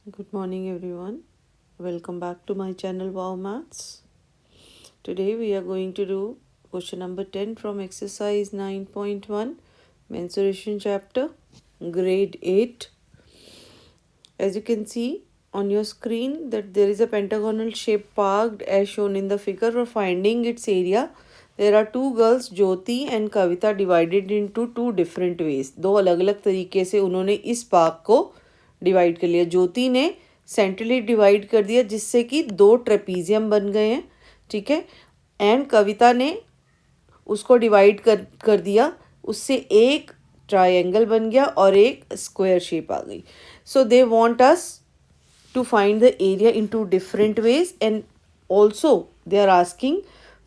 Good morning, everyone. Welcome back to my channel Wow Maths. Today we are going to do question number 10 from exercise 9.1, mensuration chapter, grade 8. As you can see on your screen that there is a pentagonal shape parked as shown in the figure. For finding its area, there are two girls Jyoti and Kavita divided into two different ways. दो अलग अलग तरीके से उन्होंने इस park को divide कर लिया. ज्योति ने सेंट्रली डिवाइड कर दिया जिससे कि दो ट्रेपीजियम बन गए हैं. ठीक है. एंड कविता ने उसको डिवाइड कर दिया, उससे एक ट्रायंगल बन गया और एक स्क्वायर शेप आ गई. So they want us to find the area in two different ways, and also they are asking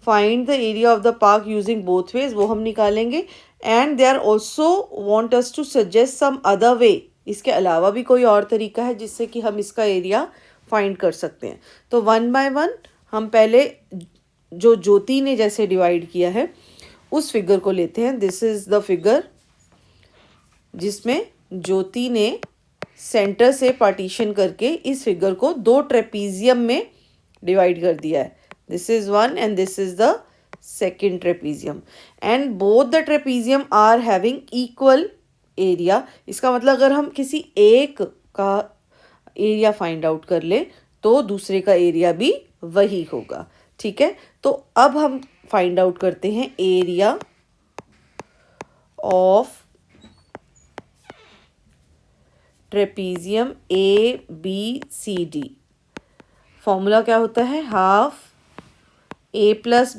find the area of the park using both ways. वो हम निकालेंगे. and they are also want us to suggest some other way. इसके अलावा भी कोई और तरीका है जिससे कि हम इसका एरिया फाइंड कर सकते हैं. तो वन बाय वन हम पहले जो ज्योति ने जैसे डिवाइड किया है उस फिगर को लेते हैं. दिस इज द फिगर जिसमें ज्योति ने सेंटर से पार्टीशन करके इस फिगर को दो ट्रेपीजियम में डिवाइड कर दिया है. This is one and this is the second trapezium and both the trapezium are having equal area. इसका मतलब अगर हम किसी एक का एरिया फाइंड आउट कर ले तो दूसरे का एरिया भी वही होगा. ठीक है. तो अब हम फाइंड आउट करते हैं area of trapezium A B C D. Formula क्या होता है? Half A plus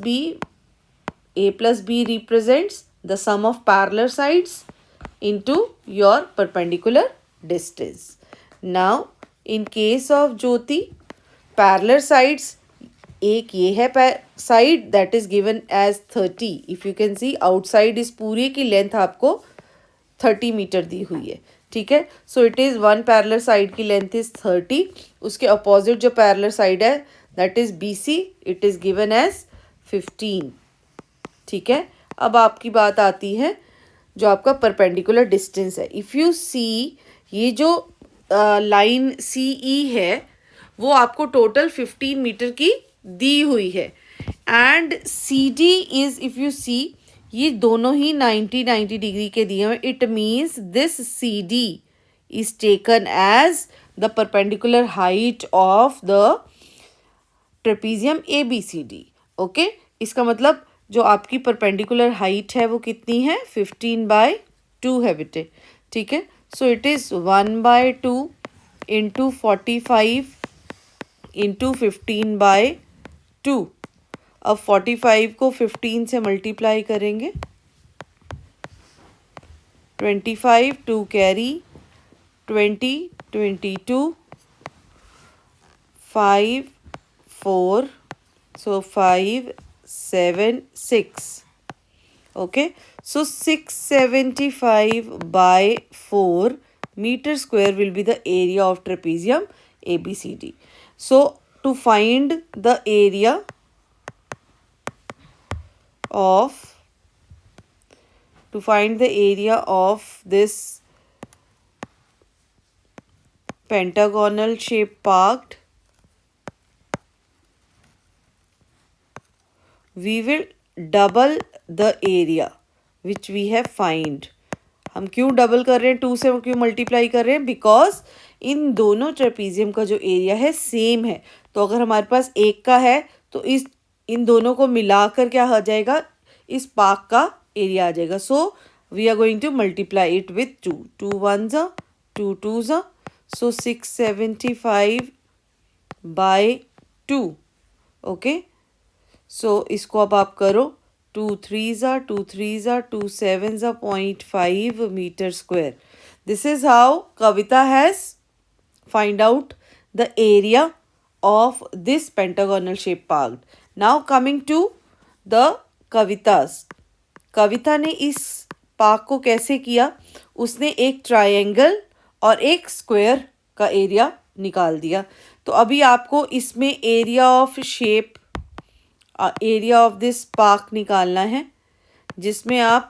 B represents the sum of parallel sides into your perpendicular distance. Now in case of ज्योति पैरेलल साइड्स, एक ये है side that is given as 30. If you can see outside इस पूरे की लेंथ आपको 30 metre दी हुई है. ठीक है. So it is one parallel side की लेंथ इज 30. उसके अपोजिट जो पैरेलल साइड है that is B C, it is given as 15. ठीक है. अब आपकी बात आती है जो आपका परपेंडिकुलर डिस्टेंस है. इफ़ यू सी ये जो लाइन सी ई है वो आपको टोटल 15 मीटर की दी हुई है. And C D is, if you see, ये दोनों ही 90 डिग्री के दिए हुए. It means this C D is taken as the perpendicular height of the trapezium A B C D. Okay. इसका मतलब जो आपकी परपेंडिकुलर हाइट है वो कितनी है? 15/2 है बेटे. ठीक है. So it is 1/2 into 45 into 15/2. अब 45 को 15 से मल्टीप्लाई करेंगे. 25 2 carry, 20 22 5 4, so 5 7 6. Okay, so 675/4 meter square will be the area of trapezium ABCD. So to find the area of this pentagonal shape parked, we will double the area which we have find. हम क्यों double कर रहे हैं? 2 से क्यों multiply कर रहे हैं? बिकॉज इन दोनों ट्रेपीजियम का जो एरिया है सेम है. तो अगर हमारे पास एक का है तो इन दोनों को मिलाकर क्या आ जाएगा? इस पार्क का एरिया आ जाएगा. So we are going to multiply it with 2. 2 1s, 2 2s. So 675/2. Okay. So इसको अब आप करो. 2 3s, 2 3s, 2 7s, 0.5 meter square. This is how Kavita has find out the area of this pentagonal shape parked. Now coming to the Kavitas. कविता ने इस park को कैसे किया? उसने एक ट्रायंगल और एक स्क्वायर का एरिया निकाल दिया. तो अभी आपको इसमें area of shape, area of this park निकालना है जिसमें आप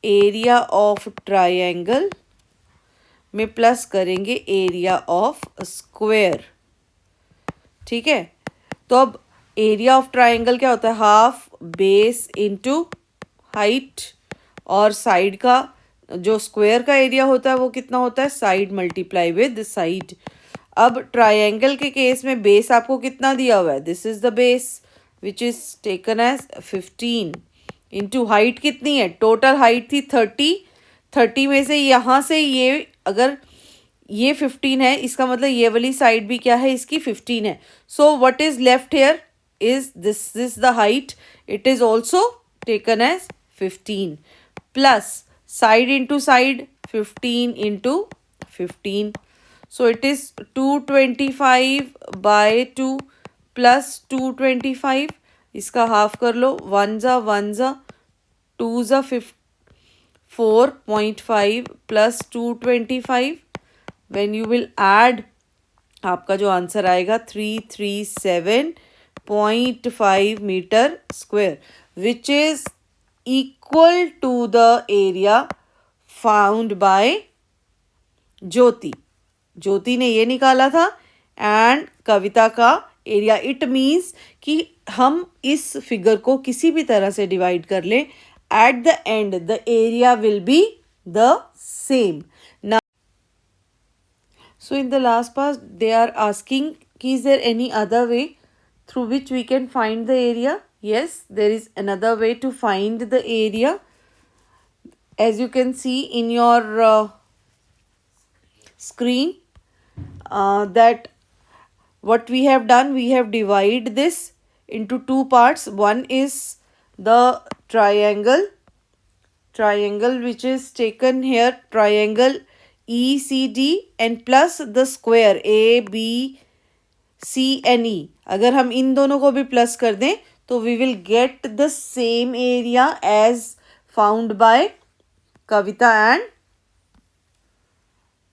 एरिया ऑफ ट्रायंगल में प्लस करेंगे एरिया ऑफ स्क्वायर, ठीक है। तो अब एरिया ऑफ ट्राइंगल क्या होता है, हाफ बेस इनटू हाइट, और साइड का जो स्क्वायर का एरिया होता है वो कितना होता है, साइड मल्टीप्लाई विद साइड। अब ट्राइंगल के केस में बेस आपको कितना दिया हुआ है, this is the base which is taken as 15 into height कितनी है, टोटल हाइट थी 30, 30 में से यहाँ से ये अगर ये 15 है, इसका मतलब ये वाली साइड भी क्या है, इसकी 15 है। So what is left here is this is the height, it is also taken as 15 plus side into side 15 into 15, so it is 225 by 2 plus 225, इसका हाफ कर लो, 1 जा 1 जा 2 जा 4.5 plus 225, when you will add आपका जो answer आएगा 337.5 metre square, which is equal to the area found by Jyoti. Jyoti ने ये निकाला था एंड कविता का एरिया। इट मीन्स कि हम इस फिगर को किसी भी तरह से डिवाइड कर लें, at the end the area will be the same. So in the last part they are asking, is there any other way through which we can find the area? Yes, there is another way to find the area. As you can see in your screen, that what we have done, we have divided this into two parts. One is the triangle which is taken here, triangle ECD, and plus the square ABCNE। अगर हम इन दोनों को भी plus कर दें तो we will get the same area as found by Kavita and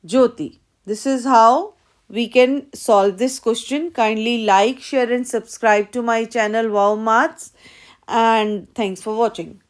Jyoti. This is how we can solve this question. Kindly like, share and subscribe to my channel Wow Maths, and thanks for watching.